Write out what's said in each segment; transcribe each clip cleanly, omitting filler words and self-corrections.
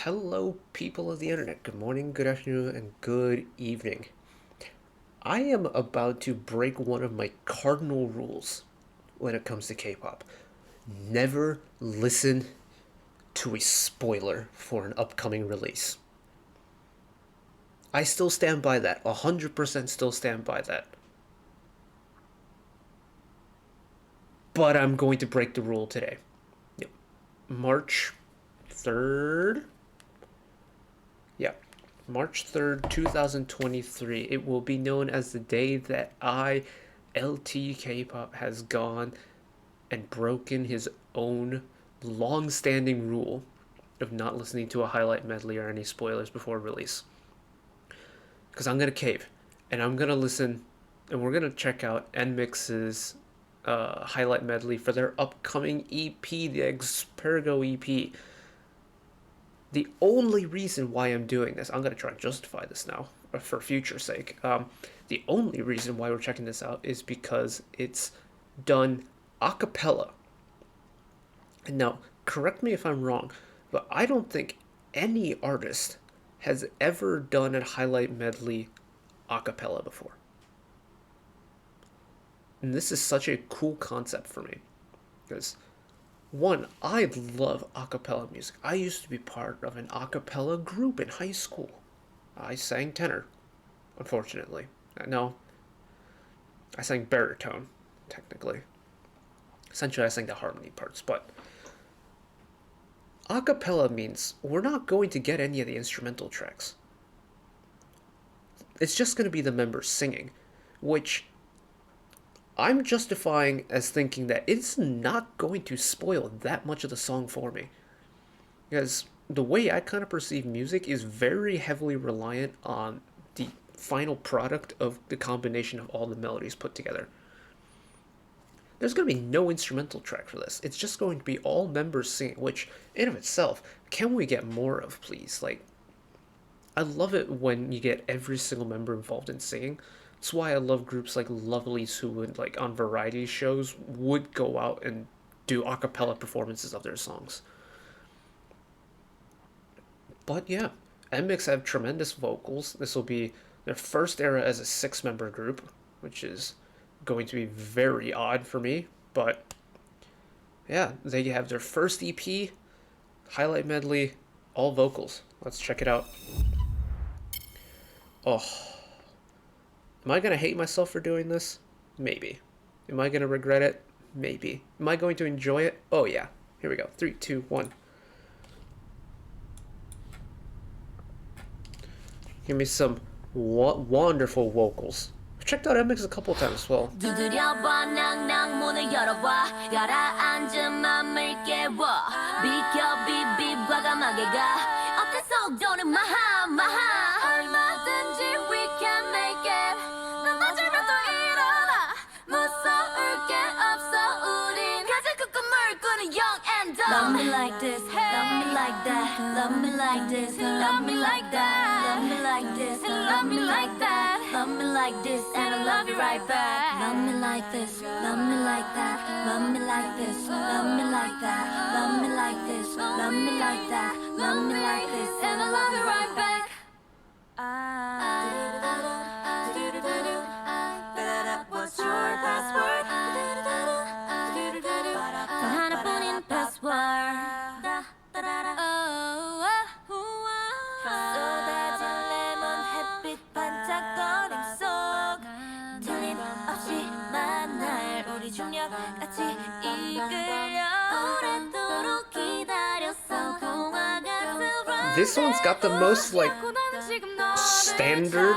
Hello, people of the internet. Good morning, good afternoon, and good evening. I am about to break one of my cardinal rules when it comes to K-pop. Never listen to a spoiler for an upcoming release. I still stand by that. 100% still stand by that. But I'm going to break the rule today. Yep. March 3rd? Yeah. March 3rd, 2023. It will be known as the day that LT K-pop has gone and broken his own long-standing rule of not listening to a highlight medley or any spoilers before release. Because I'm going to cave, and I'm going to listen, and we're going to check out NMIXX's highlight medley for their upcoming EP, the Expérgo EP. The only reason why I'm doing this, I'm going to try and justify this now for future sake. The only reason why we're checking this out is because it's done acapella. And now, correct me if I'm wrong, but I don't think any artist has ever done a highlight medley acapella before. And this is such a cool concept for me. Because, one, I love acapella music. I used to be part of an acapella group in high school. I sang tenor, unfortunately. No, I sang baritone, technically. Essentially, I sang the harmony parts, but acapella means we're not going to get any of the instrumental tracks. It's just going to be the members singing, which I'm justifying as thinking that it's not going to spoil that much of the song for me. Because the way I kind of perceive music is very heavily reliant on the final product of the combination of all the melodies put together. There's going to be no instrumental track for this. It's just going to be all members singing, which in of itself, can we get more of, please? Like, I love it when you get every single member involved in singing. That's why I love groups like Lovelyz, who would, like, on variety shows, would go out and do a cappella performances of their songs. But yeah, NMIXX have tremendous vocals. This will be their first era as a 6-member group, which is going to be very odd for me. But yeah, they have their first EP, highlight medley, all vocals. Let's check it out. Oh. Am I going to hate myself for doing this? Maybe. Am I going to regret it? Maybe. Am I going to enjoy it? Oh yeah. Here we go. 3, 2, 1. Give me some wonderful vocals. I've checked out NMIXX a couple times as well. Love me like this, love me like that, love me like this, love me like that, love me like this, love me like that, love me like this, and I love you right back. Love me like this, love me like that, love me like this, love me like that, love me like this, love me like that, love me like this, and I love you right back. What's your password? This one's got the most, like, standard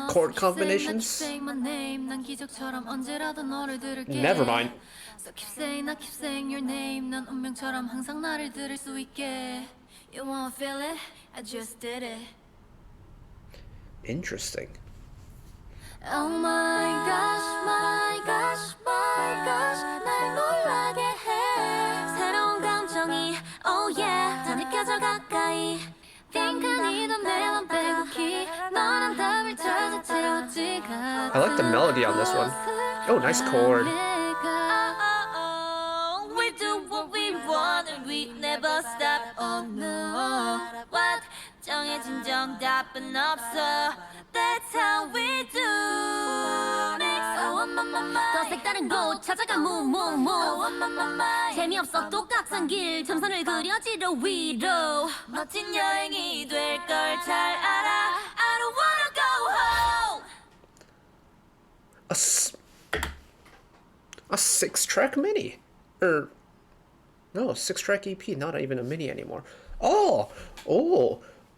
chord combinations. Never mind. Interesting. Oh my gosh, my gosh, my gosh, 날 놀라게 해. 새로운 감정이, oh yeah, 다 느껴져 가까이. I like the melody on this one. Oh, nice chord. We do what we want and we we never stop. Oh no, what? 정해진 정답은 없어. That's how we do. 더 색다른 곳 찾아가 move move move. 재미없어 똑같은 길 점선을 그려지려 위로. 멋진 여행이 될 걸 잘 알아. I don't wanna go home. A 6-track mini, or no, 6-track EP, not even a mini anymore. Oh,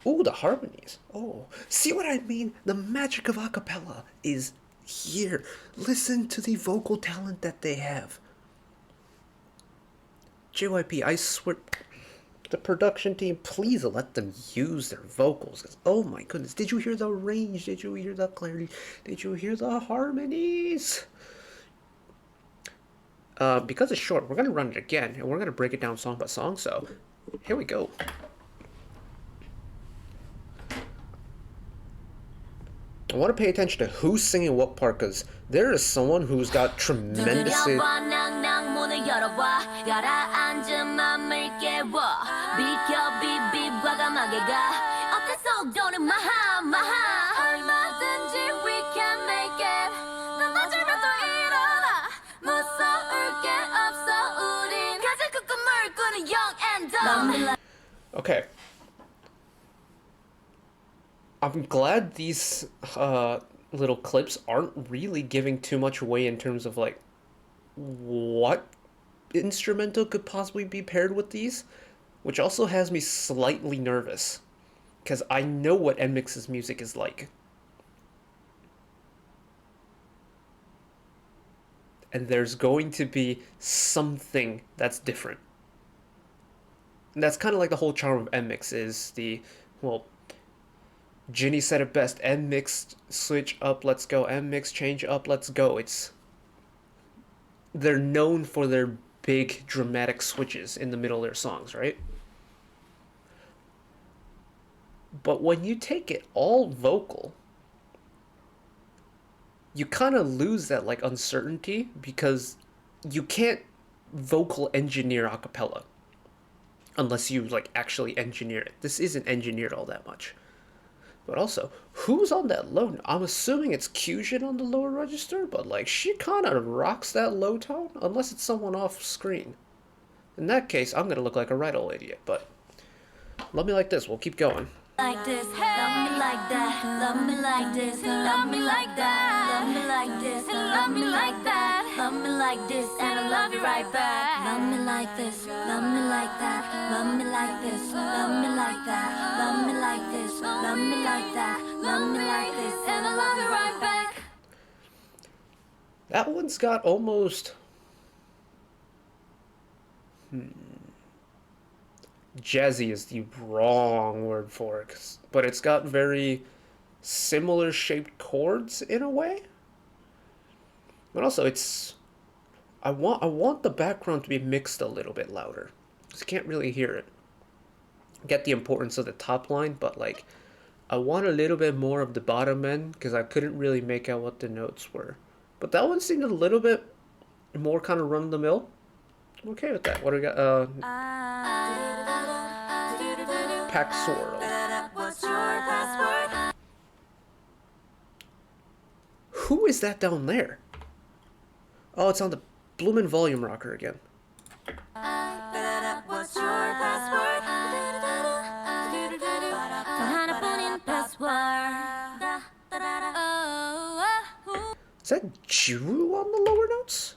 the harmonies. Oh, see what I mean? The magic of acapella is here. Listen to the vocal talent that they have. JYP, I swear, the production team, please let them use their vocals. 'Cause, oh my goodness, did you hear the range? Did you hear the clarity? Did you hear the harmonies? Because it's short, we're going to run it again, and we're going to break it down song by song, so here we go. I want to pay attention to who's singing what part, because there is someone who's got tremendous... Okay. I'm glad these little clips aren't really giving too much away in terms of like what instrumental could possibly be paired with these, which also has me slightly nervous because I know what NMIXX's music is like. And there's going to be something that's different. And that's kind of like the whole charm of NMIXX is the, well, Ginny said it best, NMIXX switch up, let's go, NMIXX change up, let's go. They're known for their big dramatic switches in the middle of their songs, right? But when you take it all vocal, you kind of lose that like uncertainty because you can't vocal engineer a cappella unless you like actually engineer it. This isn't engineered all that much. But also, who's on that low? I'm assuming it's Kyujin on the lower register, but like she kind of rocks that low tone unless it's someone off screen. In that case, I'm gonna look like a right old idiot, but love me like this, we'll keep going. Like this, love me like that, love me like this, love me like that, love me like this, love me like that, love me like this, and I love you right back. Love me like this, love me like that, love me like this, love me like that, love me like this, love me like that, love me like this, and I love you right back. That one's got almost... jazzy is the wrong word for it, but it's got very similar shaped chords in a way. But also it's... I want the background to be mixed a little bit louder, because you can't really hear it. Get the importance of the top line, but like I want a little bit more of the bottom end because I couldn't really make out what the notes were. But that one seemed a little bit more kind of run-of-the-mill. I'm okay with that. What do we got? Pack Swirl. Who is that down there? Oh, it's on the bloomin' volume rocker again. Is that Juru on the lower notes?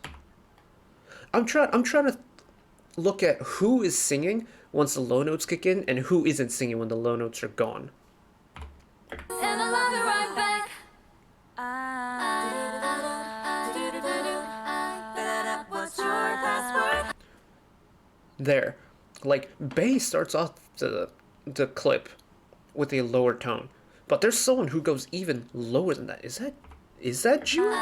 I'm trying to look at who is singing once the low notes kick in and who isn't singing when the low notes are gone. And I love you right back. There. Like, Bae starts off the clip with a lower tone. But there's someone who goes even lower than that. Is that Juru?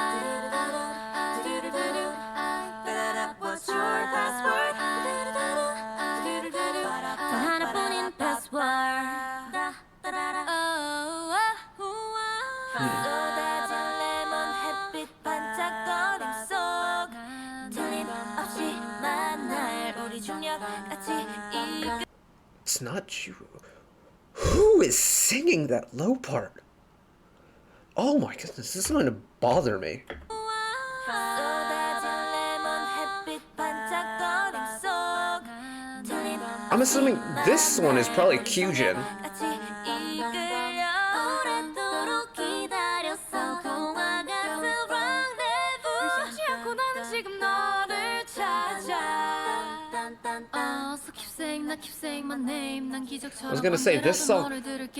It's not Jiwoo. Who is singing that low part? Oh my goodness, this is going to bother me. I'm assuming this one is probably Kyujin. I was gonna say, this song,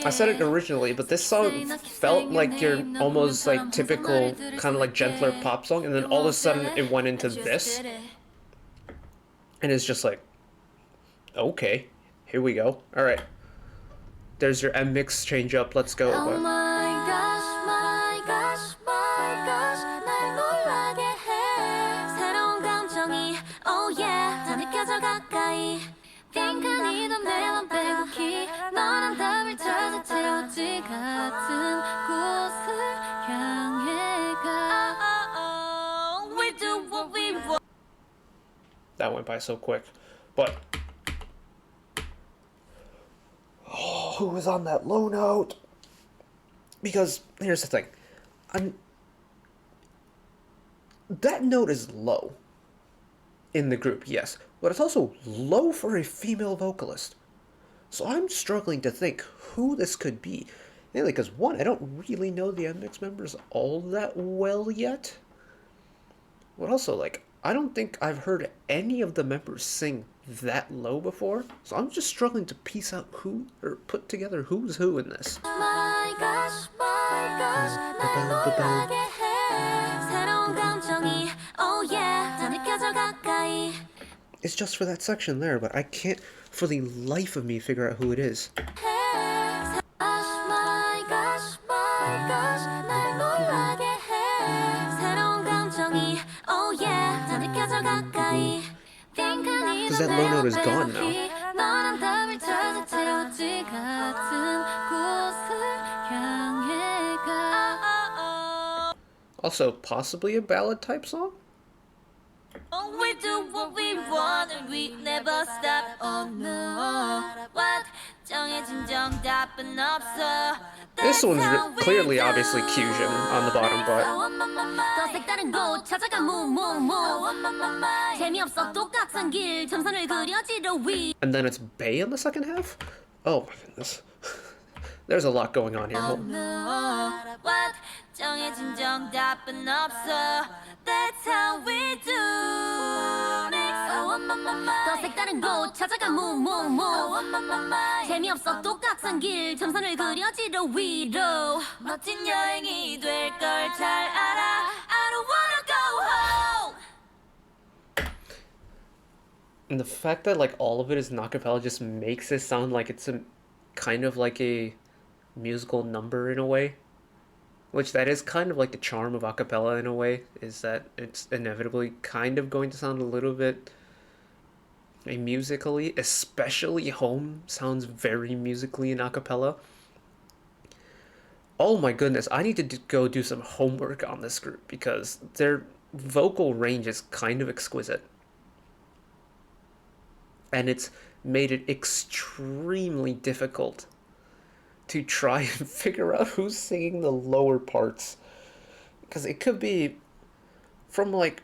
I said it originally, but this song felt like your almost like typical kind of like gentler pop song, and then all of a sudden it went into this, and it's just like, okay, here we go. All right, there's your NMIXX change up. Let's go. Oh my gosh, my gosh, my gosh, 날 놀라게 해. 새로운 감정이, oh yeah, 다 느껴져 가까이. 빈칸이 넌 내맘 빼곡히 너란 답을 찾아 채우지 같은 곳을 향해 가. We do what we want. That went by so quick, but oh, who was on that low note? Because here's the thing, that note is low in the group, yes, but it's also low for a female vocalist. So I'm struggling to think who this could be. Mainly because, one, I don't really know the NMIXX members all that well yet. But also, like, I don't think I've heard any of the members sing that low before. So I'm just struggling to piece out who, or put together who's who in this. My gosh, 날 놀라게 해. 새로운 감정이, oh yeah, 다 느껴져 가까이. It's just for that section there, but I can't for the life of me figure out who it is. Because that low note is gone now. Also, possibly a ballad type song? We do what we want and we never stop. Oh no, what? 정해진 정답은 없어. This one's clearly, obviously, Kyujin on the bottom, but 더 색다른 곳 찾아가 move. 재미없어 똑같은 길 점선을 그려지려 위. and then it's Bae in the second half? Oh my goodness. There's a lot going on here. Oh no, what? 정해진 정답은 없어. That's how we do. 더 색다른 곳 찾아가 move. 재미없어 똑같은 길 점선을 그려지려 위로. 멋진 여행이 될 걸 잘 알아. I don't wanna go home. And the fact that like all of it is an acapella just makes it sound like it's a kind of like a musical number in a way. Which that is kind of like the charm of acapella in a way, is that it's inevitably kind of going to sound a little bit musically, especially Home sounds very musically in acapella. Oh my goodness, I need to go do some homework on this group because their vocal range is kind of exquisite. And it's made it extremely difficult to try and figure out who's singing the lower parts. Because it could be, from like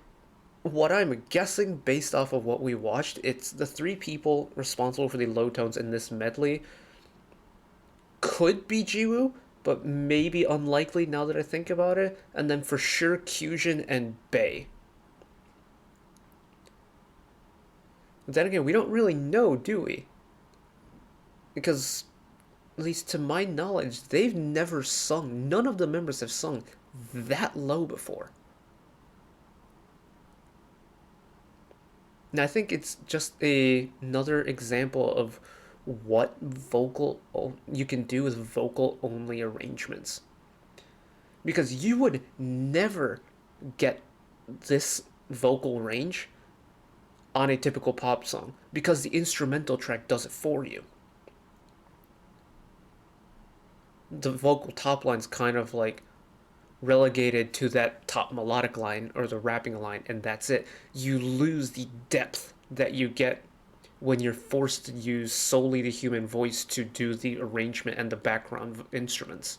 what I'm guessing based off of what we watched, it's the three people responsible for the low tones in this medley could be Jiwoo, but maybe unlikely now that I think about it. And then for sure Kyujin and Bae. But then again, we don't really know, do we? Because, at least to my knowledge, they've never sung, none of the members have sung that low before. And I think it's just another example of what you can do with vocal only arrangements. Because you would never get this vocal range on a typical pop song, because the instrumental track does it for you. The vocal top line's kind of like relegated to that top melodic line or the rapping line, and that's it. You lose the depth that you get when you're forced to use solely the human voice to do the arrangement and the background instruments.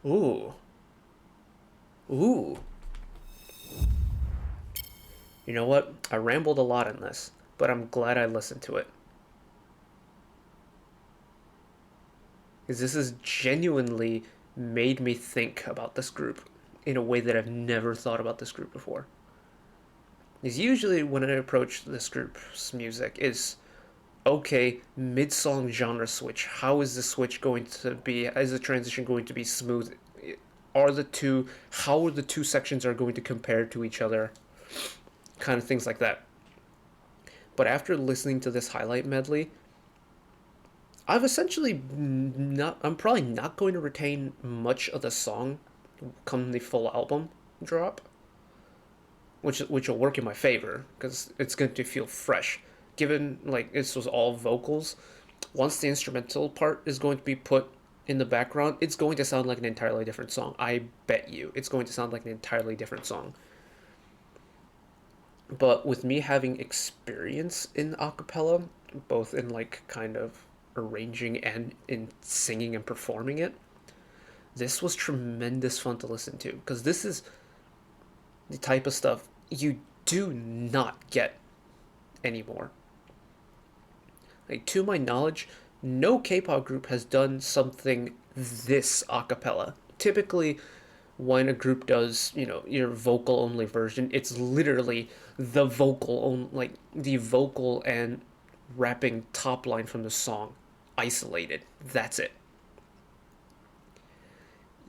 Ooh. Ooh. You know what? I rambled a lot in this, but I'm glad I listened to it. Because this has genuinely made me think about this group in a way that I've never thought about this group before. Is usually when I approach this group's music is, okay, mid-song genre switch. How is the switch going to be? Is the transition going to be smooth? How are the two sections are going to compare to each other? Kind of things like that. But after listening to this highlight medley, I'm probably not going to retain much of the song come the full album drop, which will work in my favor because it's going to feel fresh. Given like this was all vocals, once the instrumental part is going to be put in the background, it's going to sound like an entirely different song. I bet you it's going to sound like an entirely different song. But with me having experience in acapella, both in like kind of arranging and in singing and performing it, this was tremendous fun to listen to because this is the type of stuff you do not get anymore. Like, to my knowledge, no K-pop group has done something this acapella. Typically, when a group does, your vocal only version, it's literally the the vocal and rapping top line from the song isolated. That's it.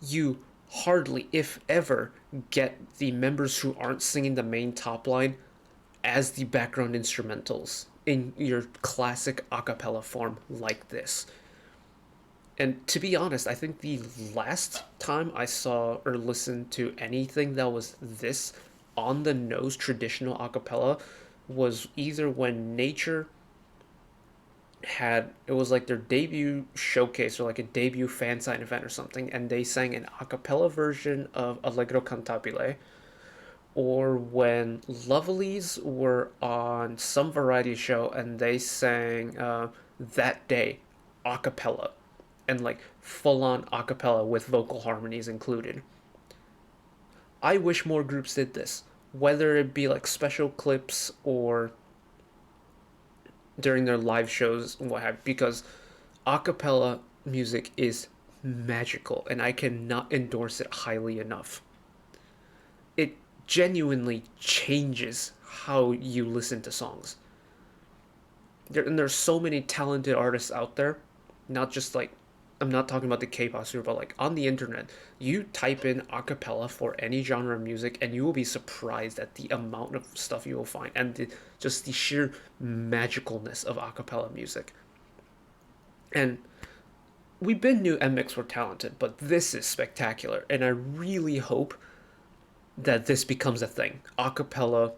You hardly, if ever, get the members who aren't singing the main top line as the background instrumentals in your classic a cappella form like this. And to be honest, I think the last time I saw or listened to anything that was this on the nose traditional a cappella was either when Nature it was like their debut showcase or like a debut fan sign event or something, and they sang an a cappella version of Allegro Cantabile, or when Lovelies were on some variety show and they sang That Day a cappella, and like full on a cappella with vocal harmonies included. I wish more groups did this, whether it be like special clips or during their live shows and what have you, because a cappella music is magical and I cannot endorse it highly enough. It genuinely changes how you listen to songs. There's so many talented artists out there, not just like, I'm not talking about the K-pop sphere, but like on the internet, you type in a cappella for any genre of music and you will be surprised at the amount of stuff you will find and just the sheer magicalness of a cappella music. And we been knew NMIXX were talented, but this is spectacular, and I really hope that this becomes a thing. A cappella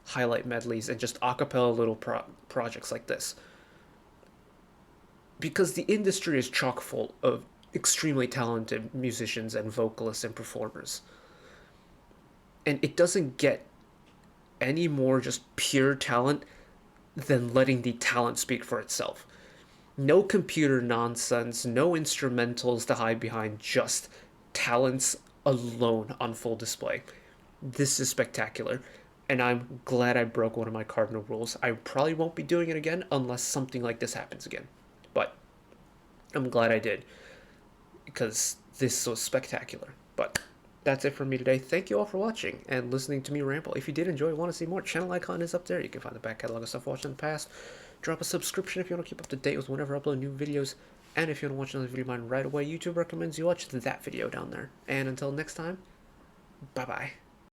highlight medleys and just a cappella little projects like this. Because the industry is chock full of extremely talented musicians and vocalists and performers. And it doesn't get any more just pure talent than letting the talent speak for itself. No computer nonsense, no instrumentals to hide behind, just talents alone on full display. This is spectacular, and I'm glad I broke one of my cardinal rules. I probably won't be doing it again unless something like this happens again. But I'm glad I did, because this was spectacular. But that's it from me today. Thank you all for watching and listening to me ramble. If you did enjoy, want to see more, channel icon is up there. You can find the back catalog of stuff watched in the past. Drop a subscription if you want to keep up to date with whenever I upload new videos. And if you want to watch another video of mine right away, YouTube recommends you watch that video down there. And until next time, bye-bye.